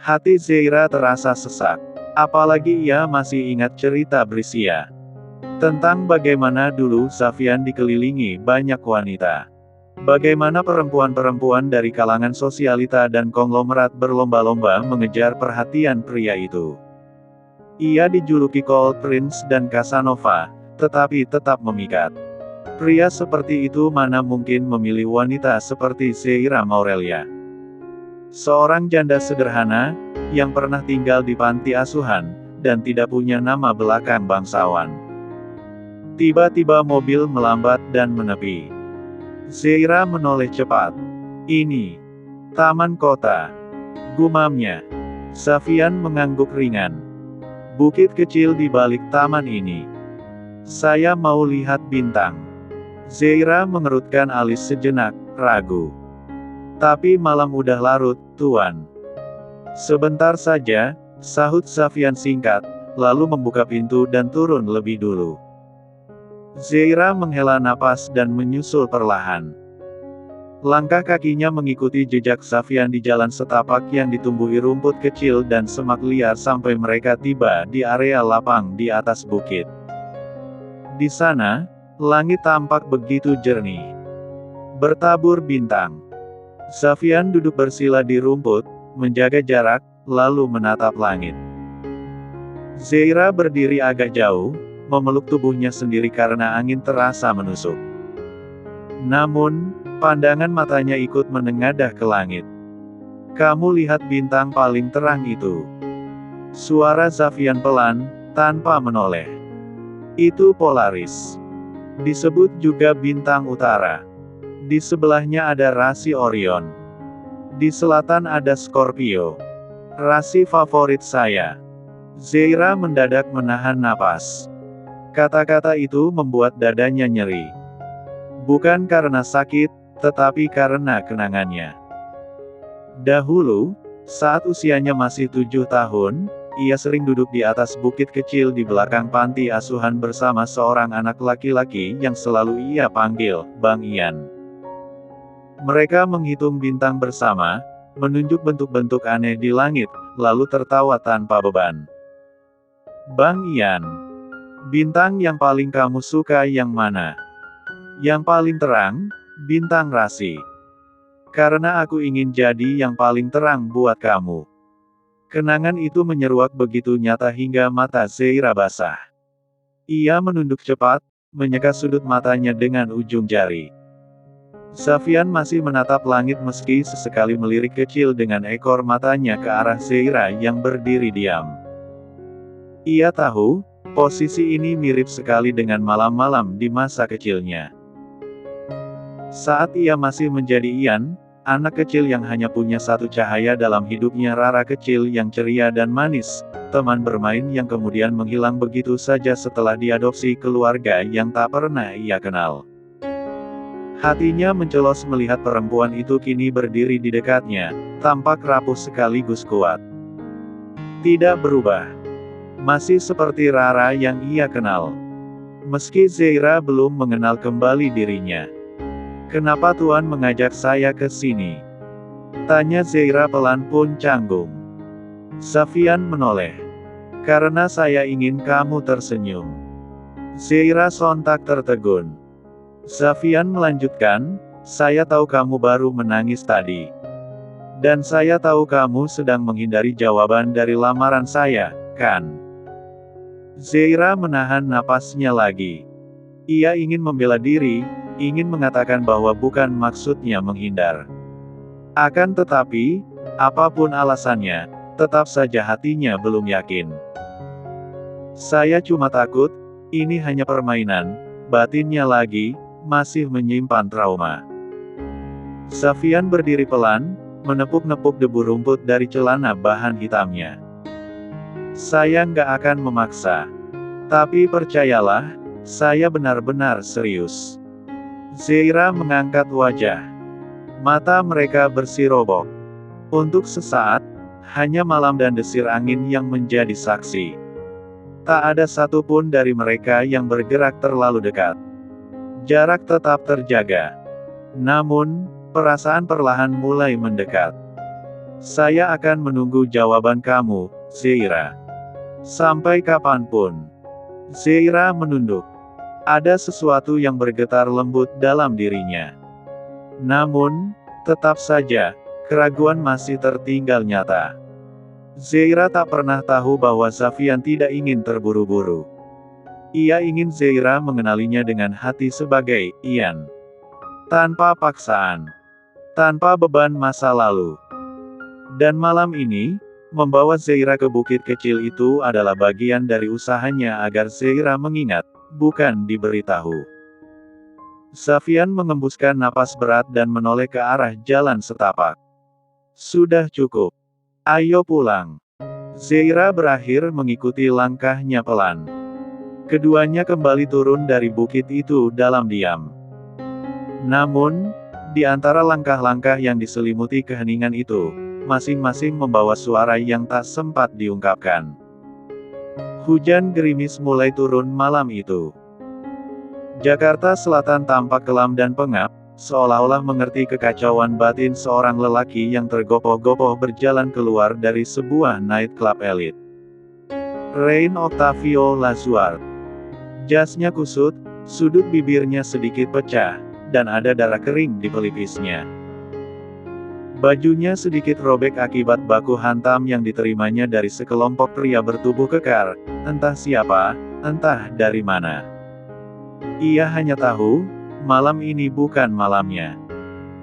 Hati Zeira terasa sesak. Apalagi ia masih ingat cerita Brisia. Tentang bagaimana dulu Xavian dikelilingi banyak wanita. Bagaimana perempuan-perempuan dari kalangan sosialita dan konglomerat berlomba-lomba mengejar perhatian pria itu. Ia dijuluki Cold Prince dan Casanova, tetapi tetap memikat. Pria seperti itu mana mungkin memilih wanita seperti Zeira Maurelia. Seorang janda sederhana, yang pernah tinggal di panti asuhan, dan tidak punya nama belakang bangsawan. Tiba-tiba mobil melambat dan menepi. Zeira menoleh cepat. Ini taman kota, gumamnya. Xavian mengangguk ringan. Bukit kecil di balik taman ini. Saya mau lihat bintang. Zeira mengerutkan alis sejenak, ragu. Tapi malam udah larut, Tuan. Sebentar saja, sahut Xavian singkat, lalu membuka pintu dan turun lebih dulu. Zeira menghela napas dan menyusul perlahan. Langkah kakinya mengikuti jejak Xavian di jalan setapak yang ditumbuhi rumput kecil dan semak liar sampai mereka tiba di area lapang di atas bukit. Di sana, langit tampak begitu jernih. Bertabur bintang. Xavian duduk bersila di rumput, menjaga jarak, lalu menatap langit. Zeira berdiri agak jauh, memeluk tubuhnya sendiri karena angin terasa menusuk. Namun, pandangan matanya ikut menengadah ke langit. Kamu lihat bintang paling terang itu? Suara Xavian pelan, tanpa menoleh. Itu Polaris. Disebut juga bintang utara. Di sebelahnya ada rasi Orion. Di selatan ada Scorpio. Rasi favorit saya. Zeira mendadak menahan napas. Kata-kata itu membuat dadanya nyeri. Bukan karena sakit, tetapi karena kenangannya. Dahulu, saat usianya masih 7 tahun, ia sering duduk di atas bukit kecil di belakang panti asuhan bersama seorang anak laki-laki yang selalu ia panggil Bang Ian. Mereka menghitung bintang bersama, menunjuk bentuk-bentuk aneh di langit, lalu tertawa tanpa beban. Bang Ian, bintang yang paling kamu suka yang mana? Yang paling terang, bintang rasi. Karena aku ingin jadi yang paling terang buat kamu. Kenangan itu menyeruak begitu nyata hingga mata Zeira basah. Ia menunduk cepat, menyeka sudut matanya dengan ujung jari. Xavian masih menatap langit meski sesekali melirik kecil dengan ekor matanya ke arah Zeira yang berdiri diam. Ia tahu, posisi ini mirip sekali dengan malam-malam di masa kecilnya. Saat ia masih menjadi Ian, anak kecil yang hanya punya satu cahaya dalam hidupnya, Rara kecil yang ceria dan manis, teman bermain yang kemudian menghilang begitu saja setelah diadopsi keluarga yang tak pernah ia kenal. Hatinya mencelos melihat perempuan itu kini berdiri di dekatnya, tampak rapuh sekaligus kuat. Tidak berubah. Masih seperti Rara yang ia kenal. Meski Zeira belum mengenal kembali dirinya. Kenapa Tuan mengajak saya ke sini? Tanya Zeira pelan pun canggung. Xavian menoleh. Karena saya ingin kamu tersenyum. Zeira sontak tertegun. Xavian melanjutkan, saya tahu kamu baru menangis tadi. Dan saya tahu kamu sedang menghindari jawaban dari lamaran saya, kan? Zeira menahan napasnya lagi. Ia ingin membela diri, ingin mengatakan bahwa bukan maksudnya menghindar. Akan tetapi, apapun alasannya, tetap saja hatinya belum yakin. Saya cuma takut, ini hanya permainan, batinnya lagi, masih menyimpan trauma. Xavian berdiri pelan, menepuk-nepuk debu rumput dari celana bahan hitamnya. Saya nggak akan memaksa. Tapi percayalah, saya benar-benar serius. Zeira mengangkat wajah. Mata mereka bersirobok. Untuk sesaat, hanya malam dan desir angin yang menjadi saksi. Tak ada satupun dari mereka yang bergerak terlalu dekat. Jarak tetap terjaga. Namun, perasaan perlahan mulai mendekat. Saya akan menunggu jawaban kamu, Zeira. Sampai kapanpun. Zeira menunduk. Ada sesuatu yang bergetar lembut dalam dirinya. Namun, tetap saja, keraguan masih tertinggal nyata. Zeira tak pernah tahu bahwa Xavian tidak ingin terburu-buru. Ia ingin Zeira mengenalinya dengan hati sebagai Ian. Tanpa paksaan. Tanpa beban masa lalu. Dan malam ini, membawa Zeira ke bukit kecil itu adalah bagian dari usahanya agar Zeira mengingat, bukan diberitahu. Xavian mengembuskan napas berat dan menoleh ke arah jalan setapak. Sudah cukup. Ayo pulang. Zeira berakhir mengikuti langkahnya pelan. Keduanya kembali turun dari bukit itu dalam diam. Namun, di antara langkah-langkah yang diselimuti keheningan itu, masing-masing membawa suara yang tak sempat diungkapkan. Hujan gerimis mulai turun malam itu. Jakarta Selatan tampak kelam dan pengap, seolah-olah mengerti kekacauan batin seorang lelaki yang tergopoh-gopoh berjalan keluar dari sebuah nightclub elit. Rain Octavio Lazuart. Jasnya kusut, sudut bibirnya sedikit pecah, dan ada darah kering di pelipisnya. Bajunya sedikit robek akibat baku hantam yang diterimanya dari sekelompok pria bertubuh kekar, entah siapa, entah dari mana. Ia hanya tahu, malam ini bukan malamnya.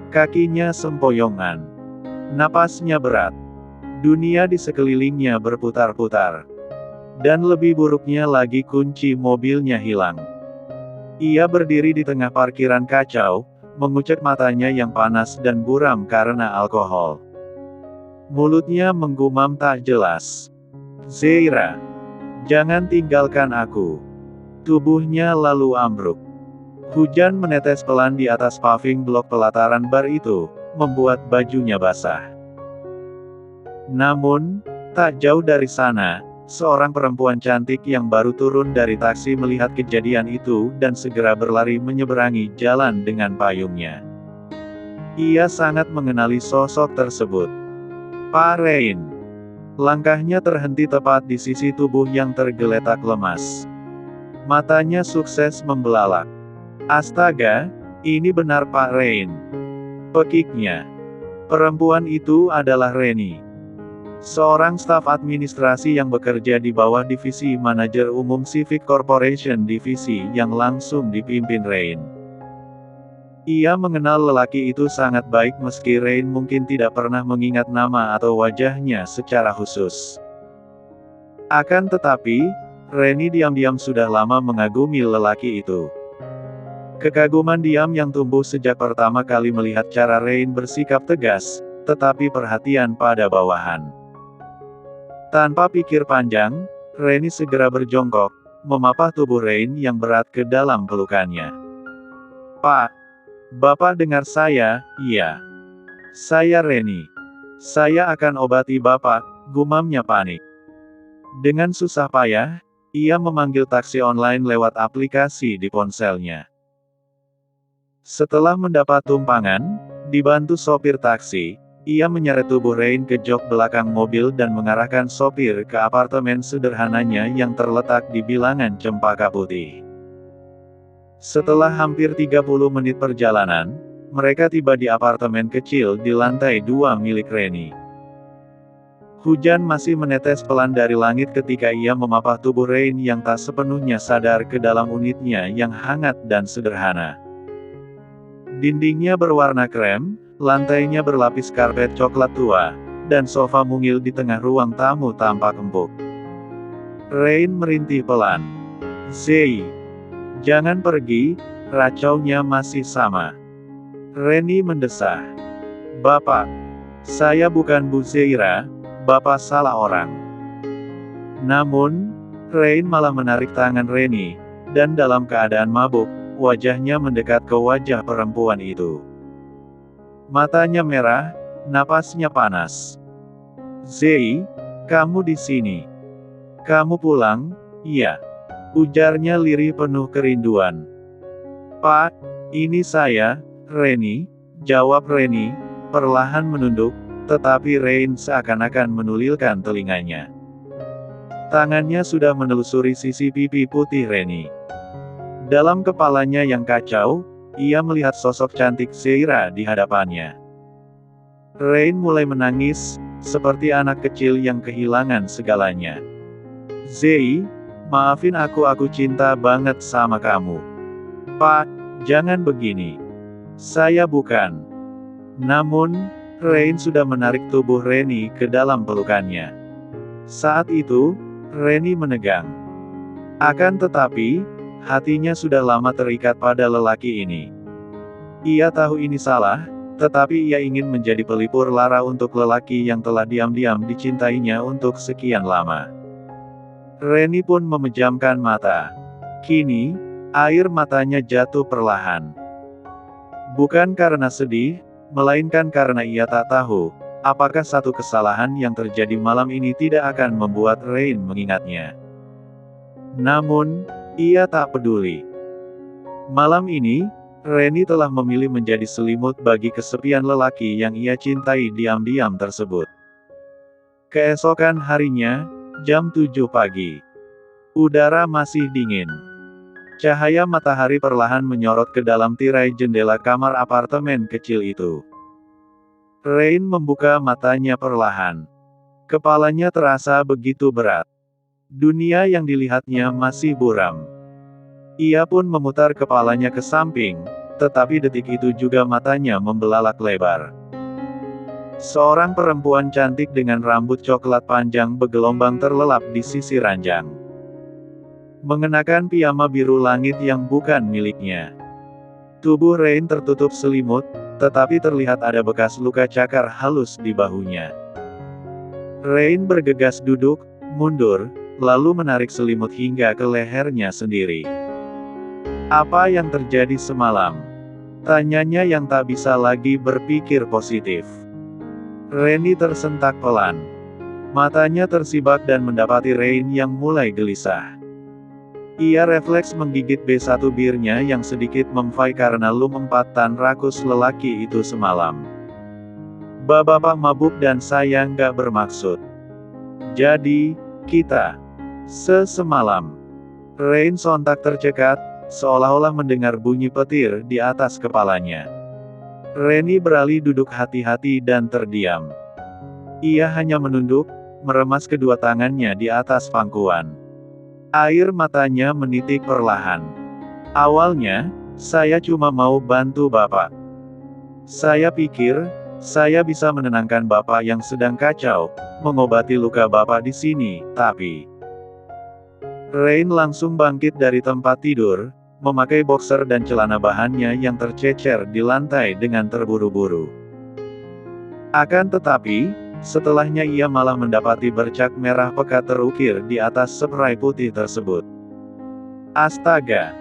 Kakinya sempoyongan. Napasnya berat. Dunia di sekelilingnya berputar-putar. Dan lebih buruknya lagi kunci mobilnya hilang. Ia berdiri di tengah parkiran kacau, mengucek matanya yang panas dan buram karena alkohol. Mulutnya menggumam tak jelas. Zeira, jangan tinggalkan aku. Tubuhnya lalu ambruk. Hujan menetes pelan di atas paving blok pelataran bar itu, membuat bajunya basah. Namun, tak jauh dari sana, seorang perempuan cantik yang baru turun dari taksi melihat kejadian itu dan segera berlari menyeberangi jalan dengan payungnya. Ia sangat mengenali sosok tersebut. Pak Rain. Langkahnya terhenti tepat di sisi tubuh yang tergeletak lemas. Matanya sukses membelalak. Astaga, ini benar Pak Rain. Pekiknya. Perempuan itu adalah Reni. Seorang staf administrasi yang bekerja di bawah divisi manajer umum Civic Corporation divisi yang langsung dipimpin Rain. Ia mengenal lelaki itu sangat baik meski Rain mungkin tidak pernah mengingat nama atau wajahnya secara khusus. Akan tetapi, Reni diam-diam sudah lama mengagumi lelaki itu. Kekaguman diam yang tumbuh sejak pertama kali melihat cara Rain bersikap tegas, tetapi perhatian pada bawahan. Tanpa pikir panjang, Reni segera berjongkok, memapah tubuh Rain yang berat ke dalam pelukannya. Pak, Bapak dengar saya, iya. Saya Reni. Saya akan obati Bapak, gumamnya panik. Dengan susah payah, ia memanggil taksi online lewat aplikasi di ponselnya. Setelah mendapat tumpangan, dibantu sopir taksi, ia menyeret tubuh Rain ke jok belakang mobil dan mengarahkan sopir ke apartemen sederhananya yang terletak di bilangan Cempaka Putih. Setelah hampir 30 menit perjalanan, mereka tiba di apartemen kecil di lantai 2 milik Reni. Hujan masih menetes pelan dari langit ketika ia memapah tubuh Rain yang tak sepenuhnya sadar ke dalam unitnya yang hangat dan sederhana. Dindingnya berwarna krem, lantainya berlapis karpet coklat tua, dan sofa mungil di tengah ruang tamu tampak empuk. Rain merintih pelan. Zei, jangan pergi, racaunya masih sama. Reni mendesah. Bapak, saya bukan Bu Zeira, Bapak salah orang. Namun, Rain malah menarik tangan Reni, dan dalam keadaan mabuk, wajahnya mendekat ke wajah perempuan itu. Matanya merah, napasnya panas. Zei, kamu di sini. Kamu pulang? Iya. Ujarnya lirih penuh kerinduan. Pak, ini saya, Reni, jawab Reni, perlahan menunduk, tetapi Rain seakan-akan menulilkan telinganya. Tangannya sudah menelusuri sisi pipi putih Reni. Dalam kepalanya yang kacau, ia melihat sosok cantik Zeira di hadapannya. Rain mulai menangis, seperti anak kecil yang kehilangan segalanya. "Zei, maafin aku cinta banget sama kamu." "Pak, jangan begini. Saya bukan." Namun, Rain sudah menarik tubuh Reni ke dalam pelukannya. Saat itu, Reni menegang. Akan tetapi, hatinya sudah lama terikat pada lelaki ini. Ia tahu ini salah, tetapi ia ingin menjadi pelipur lara untuk lelaki yang telah diam-diam dicintainya untuk sekian lama. Reni pun memejamkan mata. Kini, air matanya jatuh perlahan. Bukan karena sedih, melainkan karena ia tak tahu, apakah satu kesalahan yang terjadi malam ini tidak akan membuat Rain mengingatnya. Namun, ia tak peduli. Malam ini, Reni telah memilih menjadi selimut bagi kesepian lelaki yang ia cintai diam-diam tersebut. Keesokan harinya, jam 7 pagi. Udara masih dingin. Cahaya matahari perlahan menyorot ke dalam tirai jendela kamar apartemen kecil itu. Rain membuka matanya perlahan. Kepalanya terasa begitu berat. Dunia yang dilihatnya masih buram. Ia pun memutar kepalanya ke samping, tetapi detik itu juga matanya membelalak lebar. Seorang perempuan cantik dengan rambut coklat panjang bergelombang terlelap di sisi ranjang. Mengenakan piyama biru langit yang bukan miliknya. Tubuh Rain tertutup selimut, tetapi terlihat ada bekas luka cakar halus di bahunya. Rain bergegas duduk, mundur, lalu menarik selimut hingga ke lehernya sendiri. "Apa yang terjadi semalam?" tanyanya yang tak bisa lagi berpikir positif. Reni tersentak pelan. Matanya tersibak dan mendapati Rain yang mulai gelisah. Ia refleks menggigit B1 birnya yang sedikit memfai karena empatan rakus lelaki itu semalam. "Bapak mabuk dan saya nggak bermaksud. Jadi, kita semalam." Rain sontak tercekat, seolah-olah mendengar bunyi petir di atas kepalanya. Reni beralih duduk hati-hati dan terdiam. Ia hanya menunduk, meremas kedua tangannya di atas pangkuan. Air matanya menitik perlahan. "Awalnya, saya cuma mau bantu Bapak. Saya pikir, saya bisa menenangkan Bapak yang sedang kacau, mengobati luka Bapak di sini, tapi..." Rain langsung bangkit dari tempat tidur, memakai boxer dan celana bahannya yang tercecer di lantai dengan terburu-buru. Akan tetapi, setelahnya ia malah mendapati bercak merah pekat terukir di atas spray putih tersebut. "Astaga!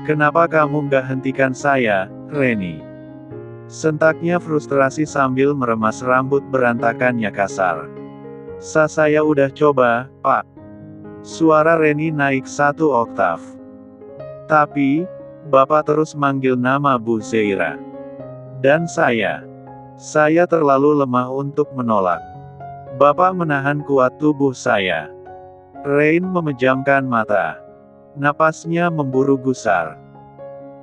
Kenapa kamu nggak hentikan saya, Reni?" sentaknya frustrasi sambil meremas rambut berantakannya kasar. Saya udah coba, Pak." Suara Reni naik 1 oktav. "Tapi, Bapak terus manggil nama Bu Zeira. Dan saya terlalu lemah untuk menolak. Bapak menahan kuat tubuh saya." Rain memejamkan mata. Napasnya memburu gusar.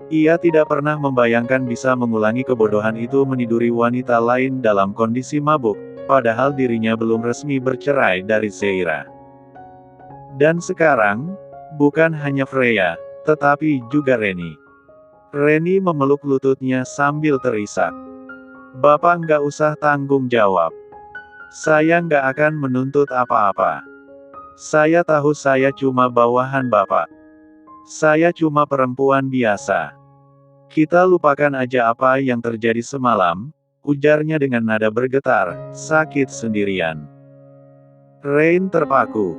Ia tidak pernah membayangkan bisa mengulangi kebodohan itu meniduri wanita lain dalam kondisi mabuk, padahal dirinya belum resmi bercerai dari Zeira. Dan sekarang, bukan hanya Freya, tetapi juga Reni. Reni memeluk lututnya sambil terisak. "Bapak nggak usah tanggung jawab. Saya nggak akan menuntut apa-apa. Saya tahu saya cuma bawahan Bapak. Saya cuma perempuan biasa. Kita lupakan aja apa yang terjadi semalam," ujarnya dengan nada bergetar, "sakit sendirian." Rain terpaku.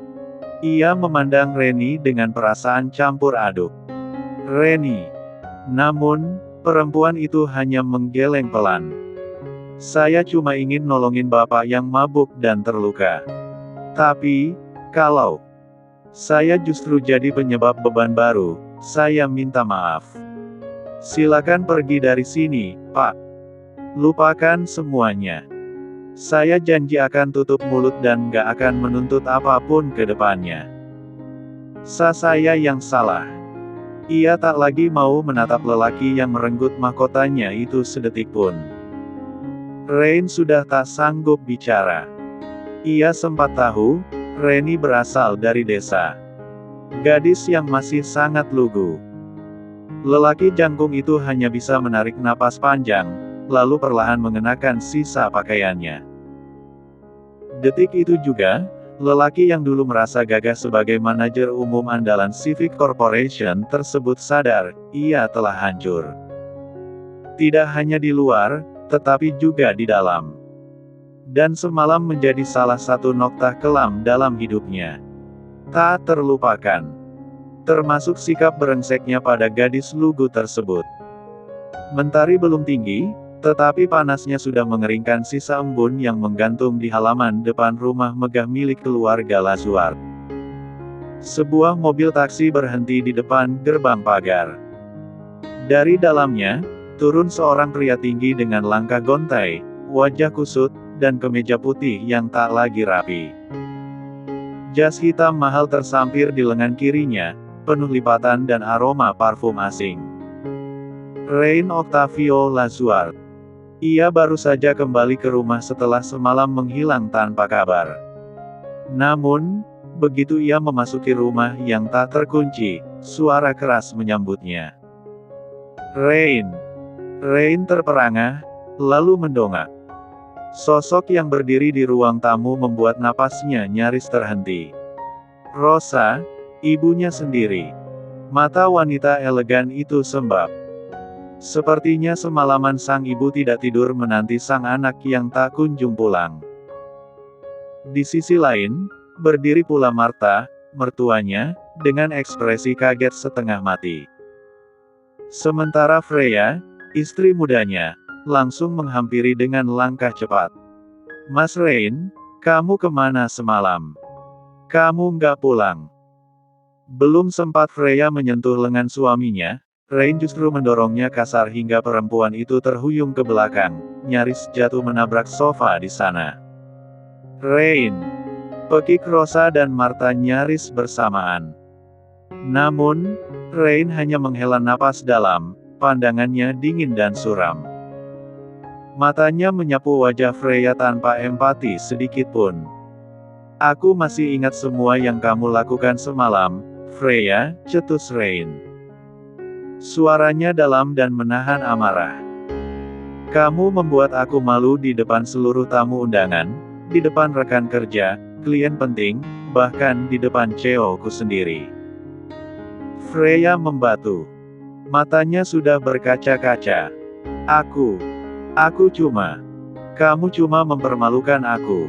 Ia memandang Reni dengan perasaan campur aduk. "Reni." Namun, perempuan itu hanya menggeleng pelan. "Saya cuma ingin nolongin Bapak yang mabuk dan terluka. Tapi, kalau saya justru jadi penyebab beban baru, saya minta maaf. Silakan pergi dari sini, Pak. Lupakan semuanya. Saya janji akan tutup mulut dan gak akan menuntut apapun ke depannya. Saya yang salah. Ia tak lagi mau menatap lelaki yang merenggut mahkotanya itu sedetik pun. Rain sudah tak sanggup bicara. Ia sempat tahu, Reni berasal dari desa. Gadis yang masih sangat lugu. Lelaki jangkung itu hanya bisa menarik napas panjang, lalu perlahan mengenakan sisa pakaiannya. Detik itu juga, lelaki yang dulu merasa gagah sebagai manajer umum andalan Civic Corporation tersebut sadar, ia telah hancur. Tidak hanya di luar, tetapi juga di dalam. Dan semalam menjadi salah satu noktah kelam dalam hidupnya. Tak terlupakan. Termasuk sikap brengseknya pada gadis lugu tersebut. Mentari belum tinggi, tetapi panasnya sudah mengeringkan sisa embun yang menggantung di halaman depan rumah megah milik keluarga Lazuart. Sebuah mobil taksi berhenti di depan gerbang pagar. Dari dalamnya, turun seorang pria tinggi dengan langkah gontai, wajah kusut, dan kemeja putih yang tak lagi rapi. Jas hitam mahal tersampir di lengan kirinya, penuh lipatan dan aroma parfum asing. Rain Octavio Lazuart. Ia baru saja kembali ke rumah setelah semalam menghilang tanpa kabar. Namun, begitu ia memasuki rumah yang tak terkunci, suara keras menyambutnya. Rain. Rain terperangah, lalu mendongak. Sosok yang berdiri di ruang tamu membuat napasnya nyaris terhenti. Rosa, ibunya sendiri. Mata wanita elegan itu sembab. Sepertinya semalaman sang ibu tidak tidur menanti sang anak yang tak kunjung pulang. Di sisi lain, berdiri pula Martha, mertuanya, dengan ekspresi kaget setengah mati. Sementara Freya, istri mudanya, langsung menghampiri dengan langkah cepat. Mas Rain, kamu kemana semalam? Kamu nggak pulang? Belum sempat Freya menyentuh lengan suaminya, Rain justru mendorongnya kasar hingga perempuan itu terhuyung ke belakang, nyaris jatuh menabrak sofa di sana. Rain. Pekik Rosa dan Martha nyaris bersamaan. Namun, Rain hanya menghela napas dalam, pandangannya dingin dan suram. Matanya menyapu wajah Freya tanpa empati sedikit pun. Aku masih ingat semua yang kamu lakukan semalam, Freya, cetus Rain. Suaranya dalam dan menahan amarah. Kamu membuat aku malu di depan seluruh tamu undangan, di depan rekan kerja, klien penting, bahkan di depan CEO-ku sendiri. Freya membatu. Matanya sudah berkaca-kaca. Kamu cuma mempermalukan aku.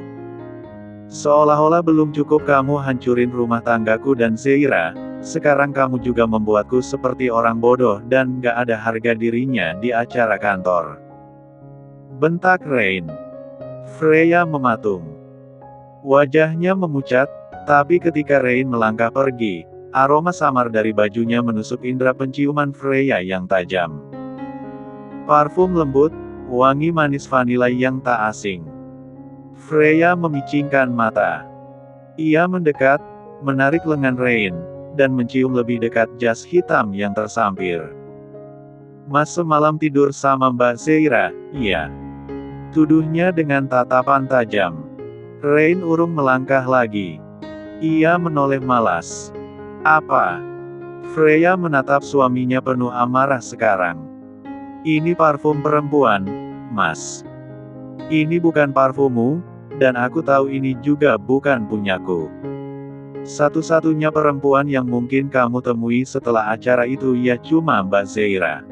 Seolah-olah belum cukup kamu hancurin rumah tanggaku dan Zeira, sekarang kamu juga membuatku seperti orang bodoh dan gak ada harga dirinya di acara kantor. Bentak Rain. Freya mematung. Wajahnya memucat, tapi ketika Rain melangkah pergi, aroma samar dari bajunya menusuk indera penciuman Freya yang tajam. Parfum lembut, wangi manis vanila yang tak asing. Freya memicingkan mata. Ia mendekat, menarik lengan Rain, dan mencium lebih dekat jas hitam yang tersampir. Mas semalam tidur sama Mbak Zeira, iya. Tuduhnya dengan tatapan tajam. Rain urung melangkah lagi. Ia menoleh malas. Apa? Freya menatap suaminya penuh amarah sekarang. Ini parfum perempuan, Mas. Ini bukan parfummu, dan aku tahu ini juga bukan punyaku. Satu-satunya perempuan yang mungkin kamu temui setelah acara itu ya cuma Mbak Zeira.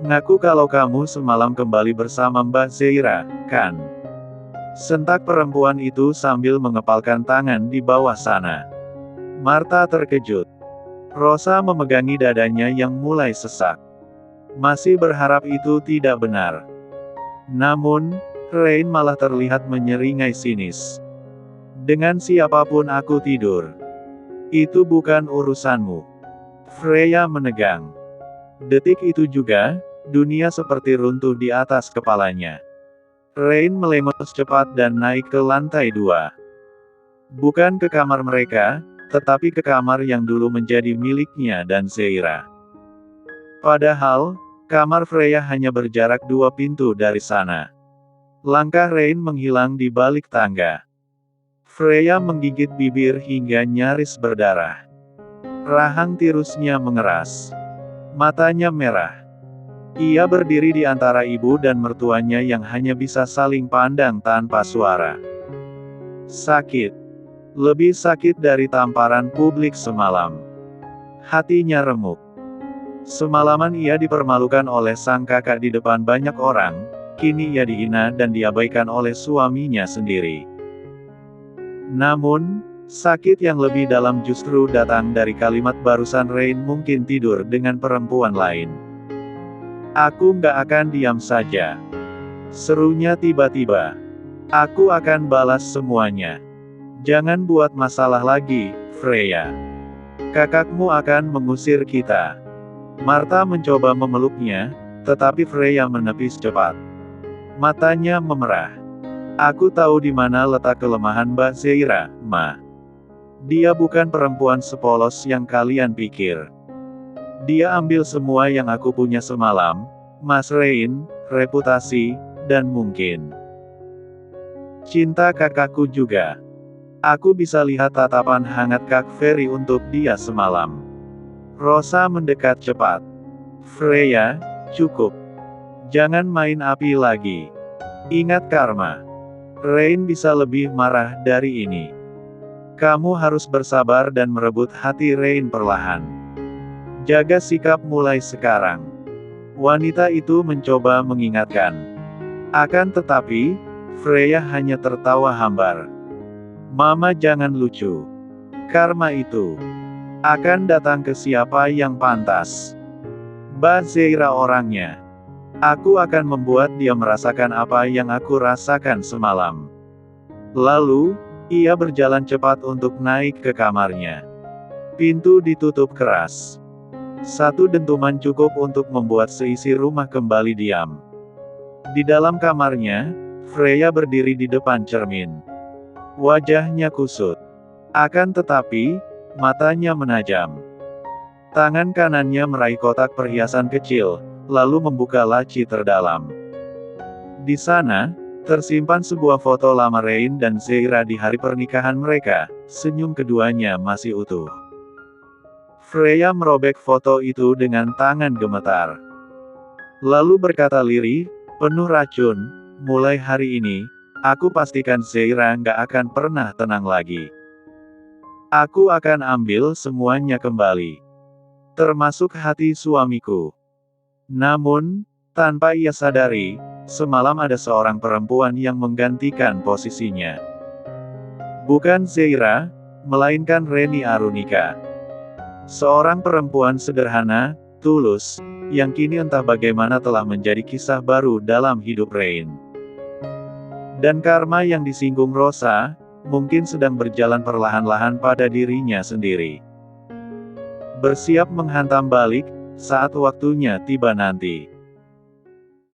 Ngaku kalau kamu semalam kembali bersama Mbak Zeira, kan? Sentak perempuan itu sambil mengepalkan tangan di bawah sana. Martha terkejut. Rosa memegangi dadanya yang mulai sesak. Masih berharap itu tidak benar. Namun, Rain malah terlihat menyeringai sinis. Dengan siapapun aku tidur. Itu bukan urusanmu. Freya menegang. Detik itu juga, dunia seperti runtuh di atas kepalanya. Rain melemos cepat dan naik ke lantai 2. Bukan ke kamar mereka, tetapi ke kamar yang dulu menjadi miliknya dan Zeira. Padahal, kamar Freya hanya berjarak 2 pintu dari sana. Langkah Rain menghilang di balik tangga. Freya menggigit bibir hingga nyaris berdarah. Rahang tirusnya mengeras. Matanya merah. Ia berdiri di antara ibu dan mertuanya yang hanya bisa saling pandang tanpa suara. Sakit. Lebih sakit dari tamparan publik semalam. Hatinya remuk. Semalaman ia dipermalukan oleh sang kakak di depan banyak orang, kini ia dihina dan diabaikan oleh suaminya sendiri. Namun, sakit yang lebih dalam justru datang dari kalimat barusan Rain mungkin tidur dengan perempuan lain. Aku nggak akan diam saja. Serunya tiba-tiba. Aku akan balas semuanya. Jangan buat masalah lagi, Freya. Kakakmu akan mengusir kita. Martha mencoba memeluknya, tetapi Freya menepis cepat. Matanya memerah. Aku tahu di mana letak kelemahan Mbak Zeira, Ma. Dia bukan perempuan sepolos yang kalian pikir. Dia ambil semua yang aku punya semalam, Mas Rain, reputasi, dan mungkin cinta kakakku juga. Aku bisa lihat tatapan hangat Kak Ferry untuk dia semalam. Rosa mendekat cepat. Freya, cukup. Jangan main api lagi. Ingat karma. Rain bisa lebih marah dari ini. Kamu harus bersabar dan merebut hati Rain perlahan. Jaga sikap mulai sekarang. Wanita itu mencoba mengingatkan. Akan tetapi, Freya hanya tertawa hambar. Mama jangan lucu. Karma itu akan datang ke siapa yang pantas. Mbak Zeira orangnya. Aku akan membuat dia merasakan apa yang aku rasakan semalam. Lalu, ia berjalan cepat untuk naik ke kamarnya. Pintu ditutup keras. Satu dentuman cukup untuk membuat seisi rumah kembali diam. Di dalam kamarnya, Freya berdiri di depan cermin. Wajahnya kusut. Akan tetapi, matanya menajam. Tangan kanannya meraih kotak perhiasan kecil, lalu membuka laci terdalam. Di sana, tersimpan sebuah foto lama Rain dan Zeira di hari pernikahan mereka, senyum keduanya masih utuh. Freya merobek foto itu dengan tangan gemetar. Lalu berkata lirih, penuh racun, mulai hari ini, aku pastikan Zeira nggak akan pernah tenang lagi. Aku akan ambil semuanya kembali. Termasuk hati suamiku. Namun, tanpa ia sadari, semalam ada seorang perempuan yang menggantikan posisinya. Bukan Zeira, melainkan Reni Arunika. Seorang perempuan sederhana, tulus, yang kini entah bagaimana telah menjadi kisah baru dalam hidup Rain. Dan karma yang disinggung Rosa, mungkin sedang berjalan perlahan-lahan pada dirinya sendiri. Bersiap menghantam balik, saat waktunya tiba nanti.